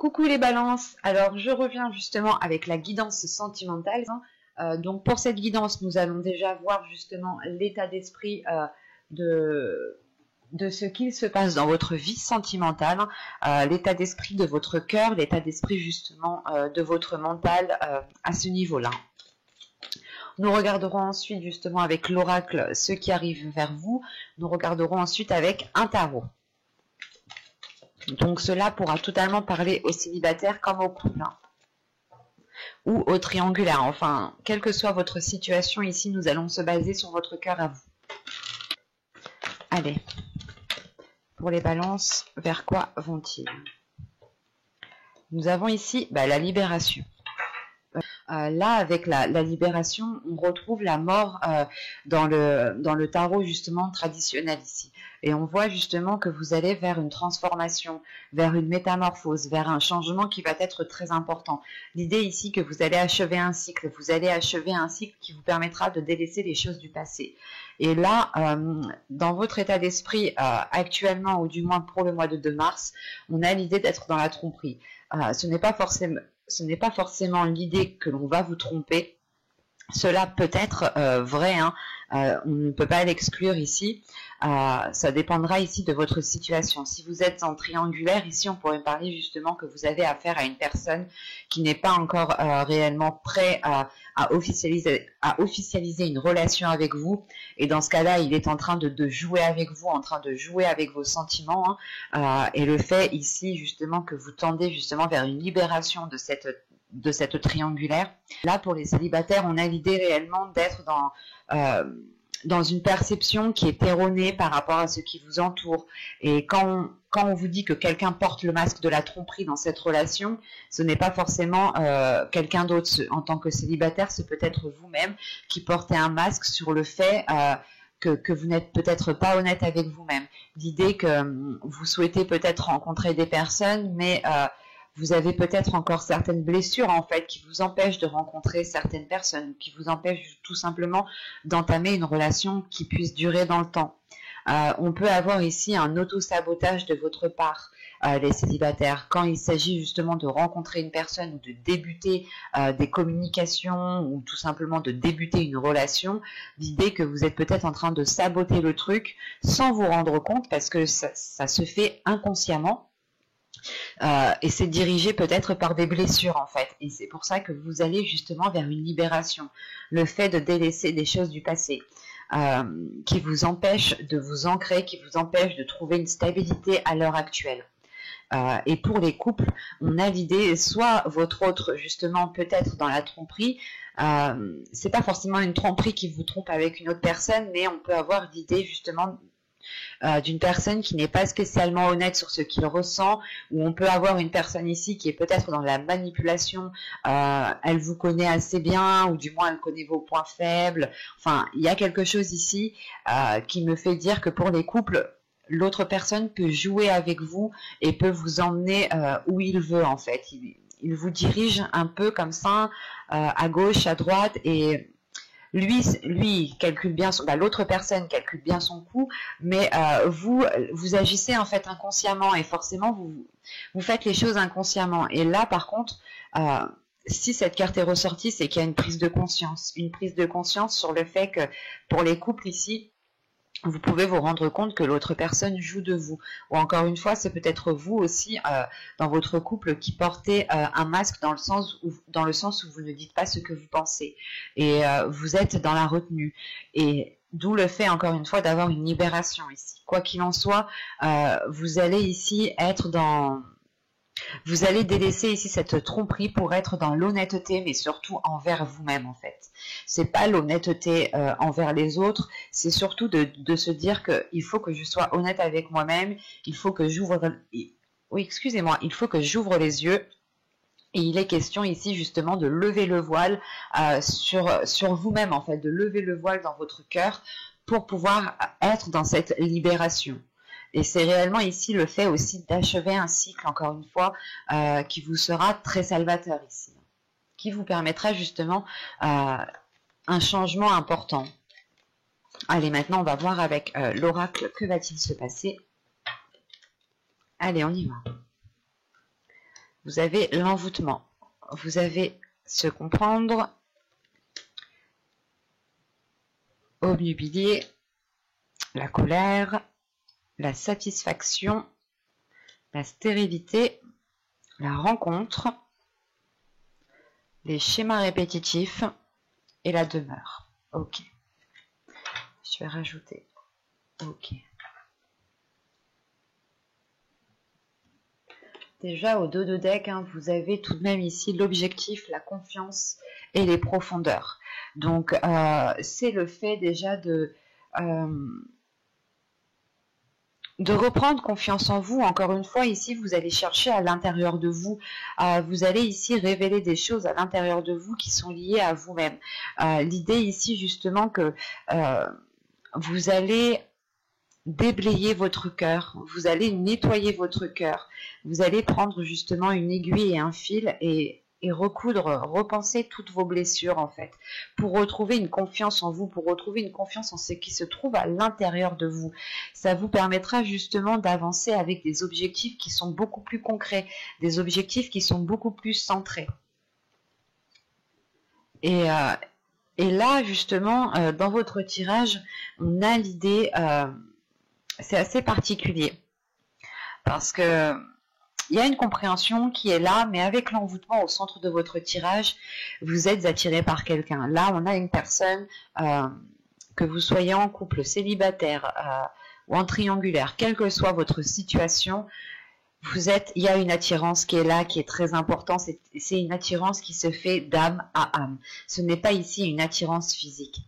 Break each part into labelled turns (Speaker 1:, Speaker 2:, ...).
Speaker 1: Coucou les balances, alors je reviens justement avec la guidance sentimentale. Donc pour cette guidance, nous allons déjà voir justement l'état d'esprit de ce qu'il se passe dans votre vie sentimentale, l'état d'esprit de votre cœur, l'état d'esprit justement de votre mental à ce niveau-là. Nous regarderons ensuite justement avec l'oracle ce qui arrive vers vous. Nous regarderons ensuite avec un tarot. Donc cela pourra totalement parler aux célibataires comme aux couples, hein, ou aux triangulaires. Enfin, quelle que soit votre situation ici, nous allons se baser sur votre cœur à vous. Allez, pour les balances, vers quoi vont-ils? Nous avons ici la libération. Là, avec la libération, on retrouve la mort dans le tarot justement traditionnel ici. Et on voit justement que vous allez vers une transformation, vers une métamorphose, vers un changement qui va être très important. L'idée ici que vous allez achever un cycle, qui vous permettra de délaisser les choses du passé. Et là, dans votre état d'esprit actuellement, ou du moins pour le mois de 2 mars, on a l'idée d'être dans la tromperie. Ce n'est pas forcément l'idée que l'on va vous tromper. Cela peut être vrai, hein, on ne peut pas l'exclure ici. Ça dépendra ici de votre situation. Si vous êtes en triangulaire, ici on pourrait parler justement que vous avez affaire à une personne qui n'est pas encore réellement prêt à officialiser une relation avec vous. Et dans ce cas-là, il est en train de jouer avec vous, en train de jouer avec vos sentiments. Hein, et le fait ici justement que vous tendez justement vers une libération de cette triangulaire. Là, pour les célibataires, on a l'idée réellement d'être dans une perception qui est erronée par rapport à ce qui vous entoure. Et quand on vous dit que quelqu'un porte le masque de la tromperie dans cette relation, ce n'est pas forcément quelqu'un d'autre. En tant que célibataire, c'est peut-être vous-même qui portez un masque sur le fait que vous n'êtes peut-être pas honnête avec vous-même. L'idée que vous souhaitez peut-être rencontrer des personnes, mais vous avez peut-être encore certaines blessures en fait qui vous empêchent de rencontrer certaines personnes, qui vous empêchent tout simplement d'entamer une relation qui puisse durer dans le temps. On peut avoir ici un auto-sabotage de votre part, les célibataires, quand il s'agit justement de rencontrer une personne ou de débuter des communications ou tout simplement de débuter une relation. L'idée que vous êtes peut-être en train de saboter le truc sans vous rendre compte parce que ça se fait inconsciemment. Et c'est dirigé peut-être par des blessures en fait, et c'est pour ça que vous allez justement vers une libération, le fait de délaisser des choses du passé qui vous empêchent de vous ancrer, qui vous empêchent de trouver une stabilité à l'heure actuelle. Et pour les couples, on a l'idée, soit votre autre justement peut-être dans la tromperie, c'est pas forcément une tromperie qui vous trompe avec une autre personne, mais on peut avoir l'idée justement d'une personne qui n'est pas spécialement honnête sur ce qu'il ressent, ou on peut avoir une personne ici qui est peut-être dans la manipulation, elle vous connaît assez bien, ou du moins elle connaît vos points faibles. Enfin, il y a quelque chose ici qui me fait dire que pour les couples, l'autre personne peut jouer avec vous et peut vous emmener où il veut en fait. Il vous dirige un peu comme ça, à gauche, à droite, et lui calcule bien l'autre personne calcule bien son coup, mais vous agissez en fait inconsciemment, et forcément vous faites les choses inconsciemment. Et là par contre, si cette carte est ressortie, c'est qu'il y a une prise de conscience sur le fait que pour les couples ici, vous pouvez vous rendre compte que l'autre personne joue de vous. Ou encore une fois, c'est peut-être vous aussi, dans votre couple, qui portez un masque dans le sens où vous ne dites pas ce que vous pensez. Et vous êtes dans la retenue. Et d'où le fait, encore une fois, d'avoir une libération ici. Quoi qu'il en soit, vous allez ici être dans... Vous allez délaisser ici cette tromperie pour être dans l'honnêteté, mais surtout envers vous-même en fait. C'est pas l'honnêteté envers les autres, c'est surtout de se dire que il faut que je sois honnête avec moi-même, il faut que j'ouvre... Oui, excusez-moi, il faut que j'ouvre les yeux. Et il est question ici justement de lever le voile sur vous-même en fait, de lever le voile dans votre cœur pour pouvoir être dans cette libération. Et c'est réellement ici le fait aussi d'achever un cycle, encore une fois, qui vous sera très salvateur ici, qui vous permettra justement un changement important. Allez, maintenant on va voir avec l'oracle, que va-t-il se passer? Allez, on y va. vous avez l'envoûtement, vous avez se comprendre, obnubilé, la colère, la satisfaction, la stérilité, la rencontre, les schémas répétitifs et la demeure. Ok. Je vais rajouter. Ok. Déjà au dos de deck, hein, vous avez tout de même ici l'objectif, la confiance et les profondeurs. Donc c'est le fait déjà de reprendre confiance en vous. Encore une fois, ici, vous allez chercher à l'intérieur de vous. Vous allez ici révéler des choses à l'intérieur de vous qui sont liées à vous-même. L'idée ici, justement, que vous allez déblayer votre cœur, vous allez nettoyer votre cœur, vous allez prendre justement une aiguille et un fil et recoudre, repenser toutes vos blessures en fait, pour retrouver une confiance en vous, pour retrouver une confiance en ce qui se trouve à l'intérieur de vous. Ça vous permettra justement d'avancer avec des objectifs qui sont beaucoup plus concrets, des objectifs qui sont beaucoup plus centrés. Et là justement, dans votre tirage, on a l'idée... c'est assez particulier parce que il y a une compréhension qui est là, mais avec l'envoûtement au centre de votre tirage, vous êtes attiré par quelqu'un. Là, on a une personne, que vous soyez en couple, célibataire ou en triangulaire, quelle que soit votre situation, il y a une attirance qui est là, qui est très importante. C'est une attirance qui se fait d'âme à âme. Ce n'est pas ici une attirance physique.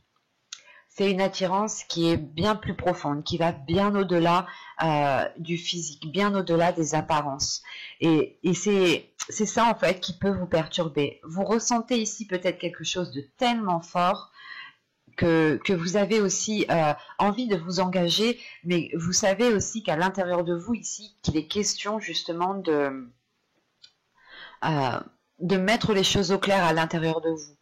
Speaker 1: C'est une attirance qui est bien plus profonde, qui va bien au-delà du physique, bien au-delà des apparences. Et c'est ça en fait qui peut vous perturber. Vous ressentez ici peut-être quelque chose de tellement fort que vous avez aussi envie de vous engager, mais vous savez aussi qu'à l'intérieur de vous ici, qu'il est question justement de mettre les choses au clair à l'intérieur de vous,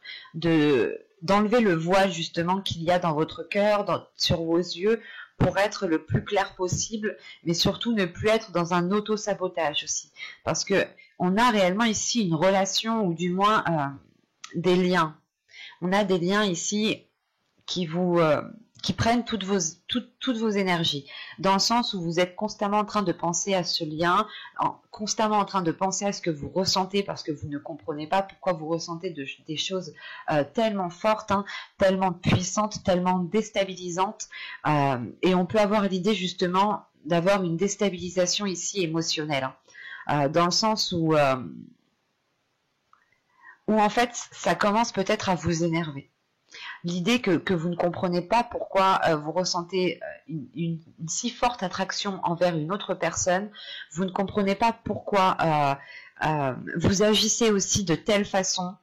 Speaker 1: d'enlever le voile justement qu'il y a dans votre cœur, sur vos yeux, pour être le plus clair possible, mais surtout ne plus être dans un auto-sabotage aussi. Parce que on a réellement ici une relation, ou du moins des liens. On a des liens ici qui prennent toutes vos énergies, dans le sens où vous êtes constamment en train de penser à ce lien, constamment en train de penser à ce que vous ressentez, parce que vous ne comprenez pas pourquoi vous ressentez des choses tellement fortes, hein, tellement puissantes, tellement déstabilisantes, et on peut avoir l'idée justement d'avoir une déstabilisation ici émotionnelle, hein, dans le sens où en fait ça commence peut-être à vous énerver. L'idée que vous ne comprenez pas pourquoi vous ressentez une si forte attraction envers une autre personne, vous ne comprenez pas pourquoi vous agissez aussi de telle façon.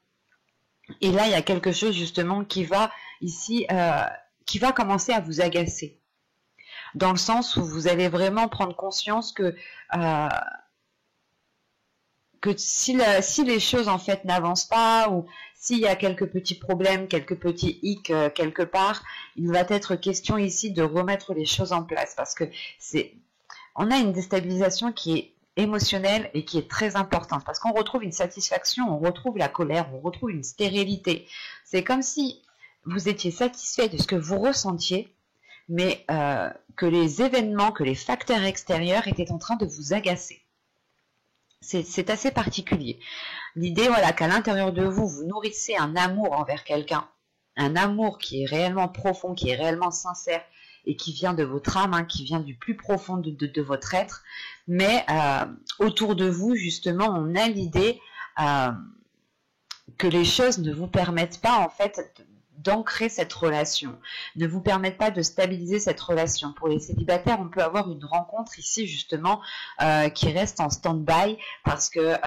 Speaker 1: Et là, il y a quelque chose justement qui va ici, qui va commencer à vous agacer. Dans le sens où vous allez vraiment prendre conscience que si les choses en fait n'avancent pas, ou s'il y a quelques petits problèmes, quelques petits hicks quelque part, il va être question ici de remettre les choses en place, parce que on a une déstabilisation qui est émotionnelle et qui est très importante, parce qu'on retrouve une satisfaction, on retrouve la colère, on retrouve une stérilité. C'est comme si vous étiez satisfait de ce que vous ressentiez, mais que les événements, que les facteurs extérieurs étaient en train de vous agacer. C'est assez particulier. L'idée, voilà, qu'à l'intérieur de vous, vous nourrissez un amour envers quelqu'un, un amour qui est réellement profond, qui est réellement sincère et qui vient de votre âme, hein, qui vient du plus profond de votre être. Mais autour de vous, justement, on a l'idée que les choses ne vous permettent pas, en fait, d'ancrer cette relation, ne vous permettent pas de stabiliser cette relation. Pour les célibataires, on peut avoir une rencontre ici justement qui reste en stand-by parce que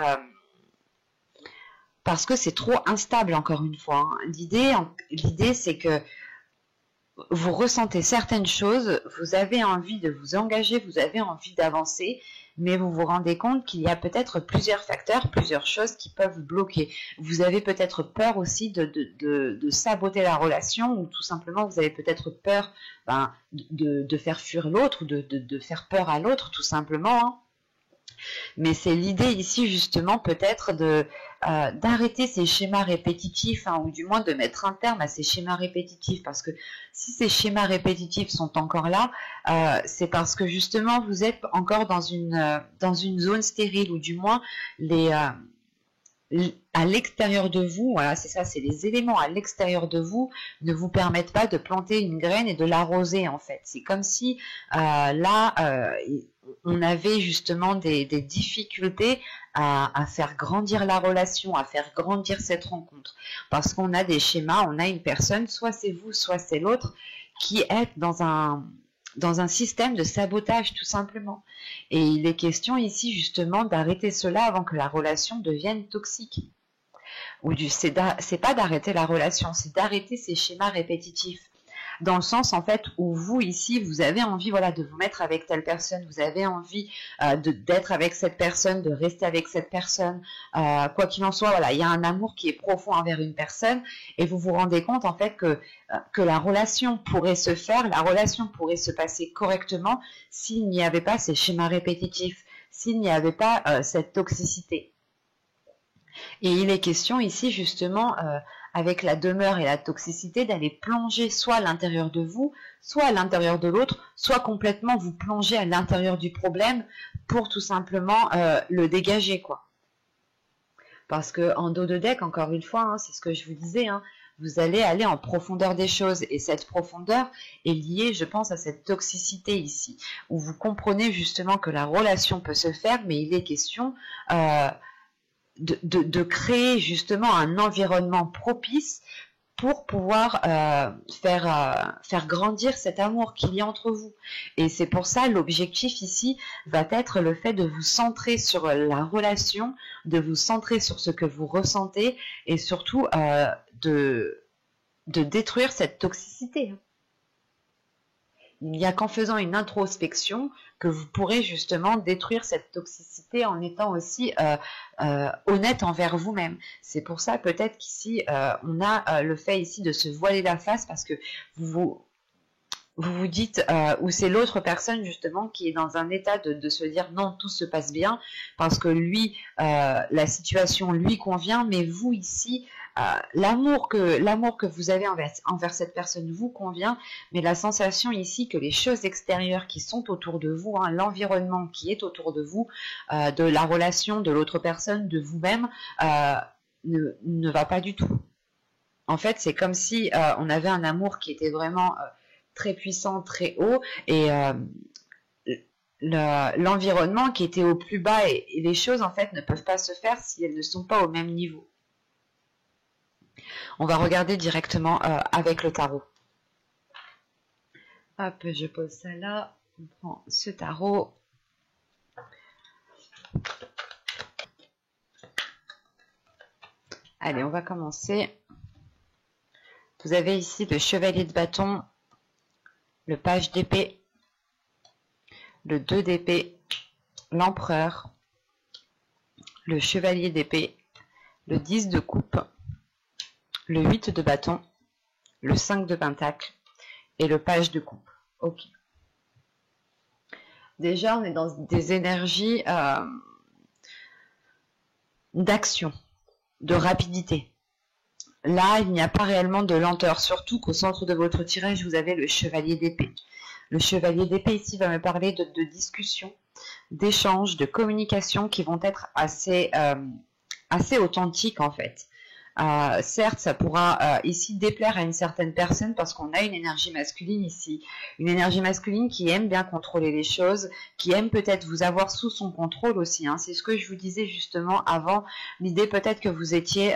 Speaker 1: c'est trop instable, encore une fois. Hein. L'idée, c'est que vous ressentez certaines choses, vous avez envie de vous engager, vous avez envie d'avancer, mais vous vous rendez compte qu'il y a peut-être plusieurs facteurs, plusieurs choses qui peuvent bloquer. Vous avez peut-être peur aussi de saboter la relation, ou tout simplement vous avez peut-être peur de faire fuir l'autre, de faire peur à l'autre, tout simplement. Hein. Mais c'est l'idée ici justement peut-être de d'arrêter ces schémas répétitifs, hein, ou du moins de mettre un terme à ces schémas répétitifs, parce que si ces schémas répétitifs sont encore là, c'est parce que justement vous êtes encore dans une zone stérile, ou du moins à l'extérieur de vous, voilà, c'est ça, c'est les éléments à l'extérieur de vous ne vous permettent pas de planter une graine et de l'arroser, en fait. C'est comme si on avait justement des difficultés à faire grandir la relation, à faire grandir cette rencontre, parce qu'on a des schémas, on a une personne, soit c'est vous, soit c'est l'autre, qui est dans un système de sabotage, tout simplement. Et il est question ici justement d'arrêter cela avant que la relation devienne toxique. C'est pas d'arrêter la relation, c'est d'arrêter ces schémas répétitifs. Dans le sens, en fait, où vous, ici, vous avez envie, voilà, de vous mettre avec telle personne, vous avez envie d'être avec cette personne, de rester avec cette personne, quoi qu'il en soit, voilà, il y a un amour qui est profond envers une personne, et vous vous rendez compte, en fait, que la relation pourrait se faire, la relation pourrait se passer correctement s'il n'y avait pas ces schémas répétitifs, s'il n'y avait pas cette toxicité. Et il est question ici, justement, avec la demeure et la toxicité, d'aller plonger soit à l'intérieur de vous, soit à l'intérieur de l'autre, soit complètement vous plonger à l'intérieur du problème pour tout simplement le dégager, quoi. Parce que en dos de deck, encore une fois, hein, c'est ce que je vous disais, hein, vous allez aller en profondeur des choses, et cette profondeur est liée, je pense, à cette toxicité ici, où vous comprenez justement que la relation peut se faire, mais il est question de créer justement un environnement propice pour pouvoir faire grandir cet amour qu'il y a entre vous. Et c'est pour ça, l'objectif ici va être le fait de vous centrer sur la relation, de vous centrer sur ce que vous ressentez, et surtout de détruire cette toxicité. Il n'y a qu'en faisant une introspection que vous pourrez justement détruire cette toxicité en étant aussi honnête envers vous-même. C'est pour ça peut-être qu'ici, on a le fait ici de se voiler la face, parce que vous vous dites, ou c'est l'autre personne justement qui est dans un état de se dire non, tout se passe bien, parce que lui, la situation lui convient, mais vous ici, l'amour que vous avez envers cette personne vous convient, mais la sensation ici que les choses extérieures qui sont autour de vous, hein, l'environnement qui est autour de vous, de la relation de l'autre personne, de vous-même, ne va pas du tout. En fait, c'est comme si on avait un amour qui était vraiment très puissant, très haut, et l'environnement qui était au plus bas, et les choses en fait ne peuvent pas se faire si elles ne sont pas au même niveau. On va regarder directement avec le tarot. Hop, je pose ça là, on prend ce tarot. Allez, on va commencer. Vous avez ici le chevalier de bâton, le page d'épée, le 2 d'épée, l'empereur, le chevalier d'épée, le 10 de coupe, le 8 de bâton, le 5 de pentacle et le page de coupe. Ok. Déjà, on est dans des énergies d'action, de rapidité. Là, il n'y a pas réellement de lenteur, surtout qu'au centre de votre tirage, vous avez le chevalier d'épée. Le chevalier d'épée ici va me parler de discussions, d'échanges, de communication qui vont être assez authentiques en fait. Certes, ça pourra ici déplaire à une certaine personne parce qu'on a une énergie masculine ici. Une énergie masculine qui aime bien contrôler les choses, qui aime peut-être vous avoir sous son contrôle aussi. Hein. C'est ce que je vous disais justement avant. L'idée peut-être que vous étiez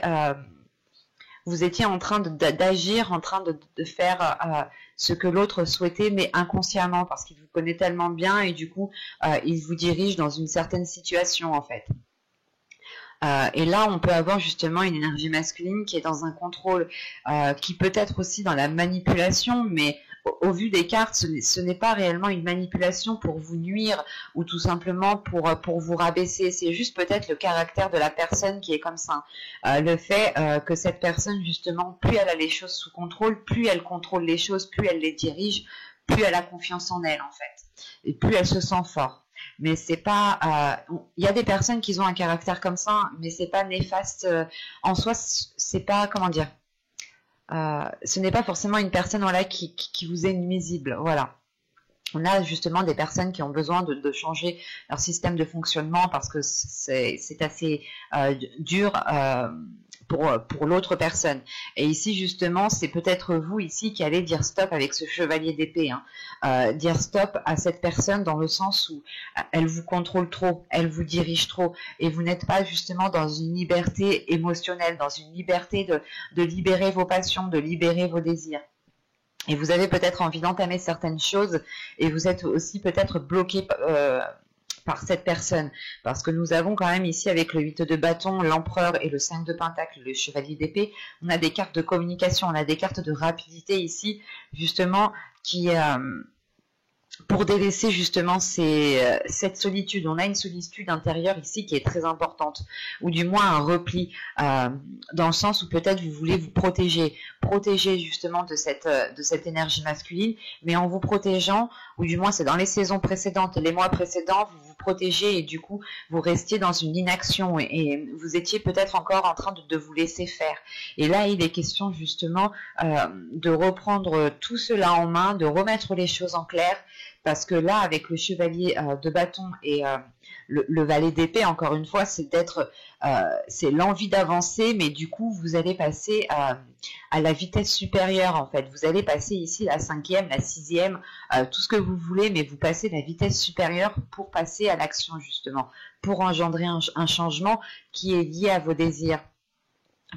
Speaker 1: en train d'agir, en train de faire ce que l'autre souhaitait, mais inconsciemment, parce qu'il vous connaît tellement bien et du coup, il vous dirige dans une certaine situation en fait. Et là, on peut avoir justement une énergie masculine qui est dans un contrôle, qui peut être aussi dans la manipulation, mais au vu des cartes, ce n'est pas réellement une manipulation pour vous nuire ou tout simplement pour vous rabaisser. C'est juste peut-être le caractère de la personne qui est comme ça. Le fait que cette personne, justement, plus elle a les choses sous contrôle, plus elle contrôle les choses, plus elle les dirige, plus elle a confiance en elle, en fait. Et plus elle se sent fort. mais c'est pas. Il y a des personnes qui ont un caractère comme ça, mais c'est pas néfaste en soi. C'est pas, comment dire. Ce n'est pas forcément une personne, voilà, qui vous est nuisible. Voilà. On a justement des personnes qui ont besoin de changer leur système de fonctionnement parce que c'est assez dur pour l'autre personne. Et ici, justement, c'est peut-être vous ici qui allez dire stop avec ce chevalier d'épée. Hein. Dire stop à cette personne dans le sens où elle vous contrôle trop, elle vous dirige trop, et vous n'êtes pas justement dans une liberté émotionnelle, dans une liberté de libérer vos passions, de libérer vos désirs. Et vous avez peut-être envie d'entamer certaines choses et vous êtes aussi peut-être bloqué par cette personne. Parce que nous avons quand même ici avec le 8 de bâton, l'empereur et le 5 de pentacle, le chevalier d'épée, on a des cartes de communication, on a des cartes de rapidité ici, justement, qui... pour délaisser justement cette solitude. On a une solitude intérieure ici qui est très importante, ou du moins un repli, dans le sens où peut-être vous voulez vous protéger justement de cette énergie masculine, mais en vous protégeant, ou du moins c'est dans les saisons précédentes, les mois précédents, vous vous protégez et du coup vous restiez dans une inaction et vous étiez peut-être encore en train de vous laisser faire. Et là il est question justement de reprendre tout cela en main, de remettre les choses en clair, parce que là, avec le chevalier de bâton et le valet d'épée, encore une fois, c'est l'envie d'avancer, mais du coup, vous allez passer à la vitesse supérieure, en fait. Vous allez passer ici la 5e, la 6e, tout ce que vous voulez, mais vous passez la vitesse supérieure pour passer à l'action, justement, pour engendrer un changement qui est lié à vos désirs.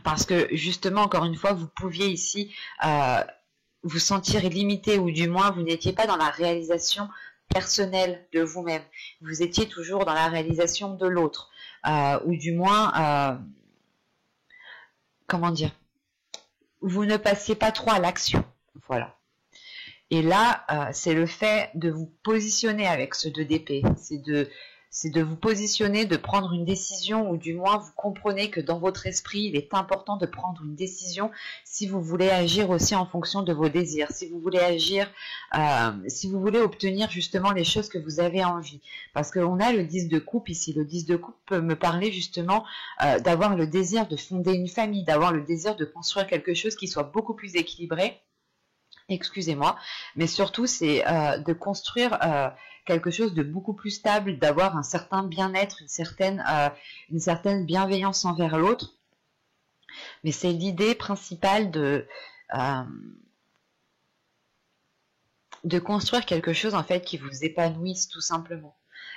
Speaker 1: Parce que, justement, encore une fois, vous pouviez ici... vous sentir limité, ou du moins vous n'étiez pas dans la réalisation personnelle de vous-même. Vous étiez toujours dans la réalisation de l'autre, ou du moins, comment dire, vous ne passiez pas trop à l'action. Voilà. Et là, c'est le fait de vous positionner avec ce 2 d'épée. C'est de vous positionner, de prendre une décision, ou du moins vous comprenez que dans votre esprit, il est important de prendre une décision si vous voulez agir aussi en fonction de vos désirs, si vous voulez agir, si vous voulez obtenir justement les choses que vous avez envie. Parce qu'on a le 10 de coupe ici. Le 10 de coupe peut me parler justement d'avoir le désir de fonder une famille, d'avoir le désir de construire quelque chose qui soit beaucoup plus équilibré. Excusez-moi, mais surtout c'est de construire quelque chose de beaucoup plus stable, d'avoir un certain bien-être, une certaine bienveillance envers l'autre. Mais c'est l'idée principale de construire quelque chose en fait qui vous épanouisse tout simplement.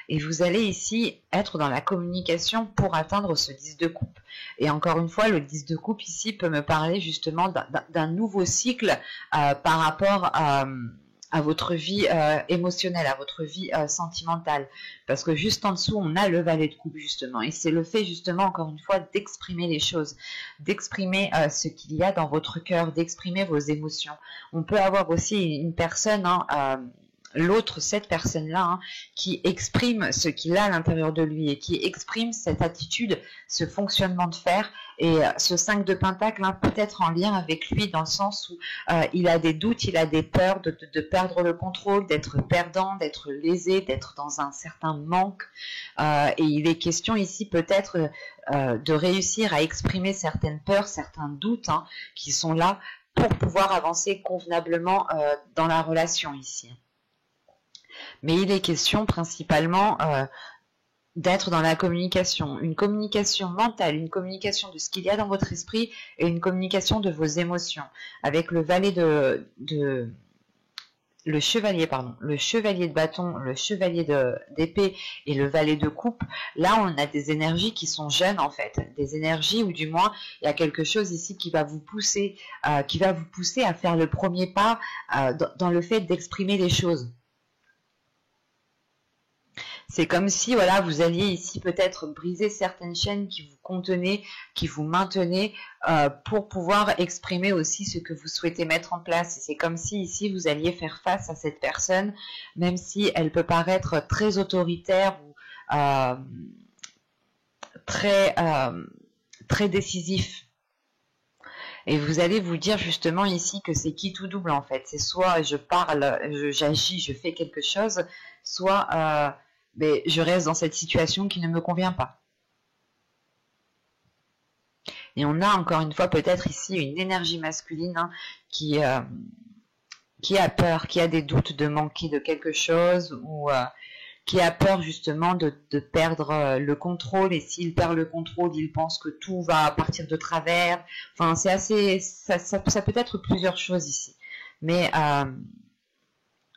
Speaker 1: Et vous allez ici être dans la communication pour atteindre ce 10 de coupe. Et encore une fois, le 10 de coupe ici peut me parler justement d'un nouveau cycle par rapport à votre vie émotionnelle, à votre vie sentimentale. Parce que juste en dessous, on a le valet de coupe justement. Et c'est le fait justement, encore une fois, d'exprimer les choses, d'exprimer ce qu'il y a dans votre cœur, d'exprimer vos émotions. On peut avoir aussi une personne... l'autre, cette personne-là, qui exprime ce qu'il a à l'intérieur de lui et qui exprime cette attitude, ce fonctionnement de fer. Et ce 5 de pentacle peut être en lien avec lui dans le sens où il a des doutes, il a des peurs de perdre le contrôle, d'être perdant, d'être lésé, d'être dans un certain manque. Et il est question ici peut-être de réussir à exprimer certaines peurs, certains doutes qui sont là pour pouvoir avancer convenablement dans la relation ici. Mais il est question principalement d'être dans la communication, une communication mentale, une communication de ce qu'il y a dans votre esprit et une communication de vos émotions. Avec le valet le chevalier de bâton, le chevalier d'épée et le valet de coupe, là on a des énergies qui sont jeunes en fait, des énergies ou du moins il y a quelque chose ici qui va vous pousser, à faire le premier pas dans le fait d'exprimer les choses. C'est comme si voilà, vous alliez ici peut-être briser certaines chaînes qui vous contenaient, qui vous maintenaient pour pouvoir exprimer aussi ce que vous souhaitez mettre en place. C'est comme si ici vous alliez faire face à cette personne, même si elle peut paraître très autoritaire ou très décisif. Et vous allez vous dire justement ici que c'est qui tout double en fait. C'est soit je parle, j'agis, je fais quelque chose, soit mais je reste dans cette situation qui ne me convient pas. Et on a encore une fois peut-être ici une énergie masculine hein, qui a peur, qui a des doutes de manquer de quelque chose ou qui a peur justement de perdre le contrôle, et s'il perd le contrôle, il pense que tout va partir de travers. Enfin, c'est assez, ça peut être plusieurs choses ici. Mais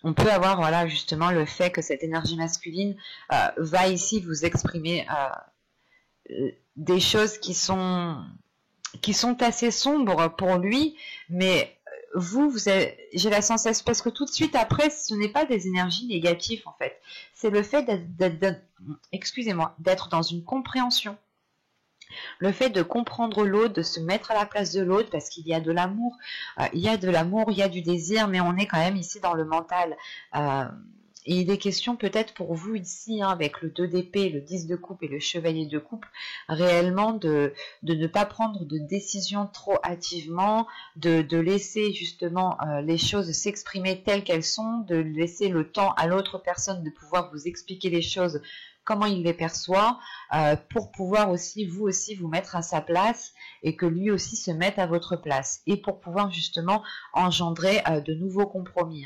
Speaker 1: on peut avoir voilà justement le fait que cette énergie masculine va ici vous exprimer des choses qui sont assez sombres pour lui, mais j'ai la sensation, parce que tout de suite après, ce n'est pas des énergies négatives en fait, c'est le fait d'être dans une compréhension, le fait de comprendre l'autre, de se mettre à la place de l'autre, parce qu'il y a de l'amour, il y a du désir, mais on est quand même ici dans le mental. Et il est question peut-être pour vous ici, hein, avec le 2 d'épée, le 10 de coupe et le chevalier de coupe, réellement de ne pas prendre de décision trop hâtivement, de laisser justement les choses s'exprimer telles qu'elles sont, de laisser le temps à l'autre personne de pouvoir vous expliquer les choses comment il les perçoit, pour pouvoir aussi vous mettre à sa place et que lui aussi se mette à votre place, et pour pouvoir justement engendrer de nouveaux compromis.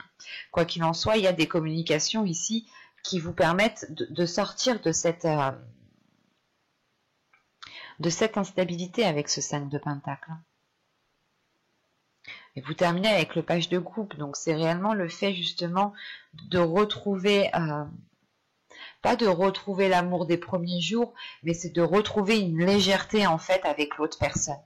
Speaker 1: Quoi qu'il en soit, il y a des communications ici qui vous permettent de sortir de cette instabilité avec ce 5 de Pentacle. Et vous terminez avec le page de coupe, donc c'est réellement le fait justement de retrouver... pas de retrouver l'amour des premiers jours, mais c'est de retrouver une légèreté en fait avec l'autre personne.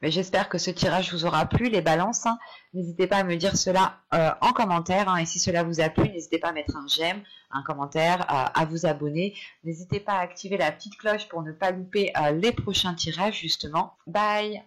Speaker 1: Mais j'espère que ce tirage vous aura plu, les balances. Hein. N'hésitez pas à me dire cela en commentaire. Hein. Et si cela vous a plu, n'hésitez pas à mettre un j'aime, un commentaire, à vous abonner. N'hésitez pas à activer la petite cloche pour ne pas louper les prochains tirages, justement. Bye!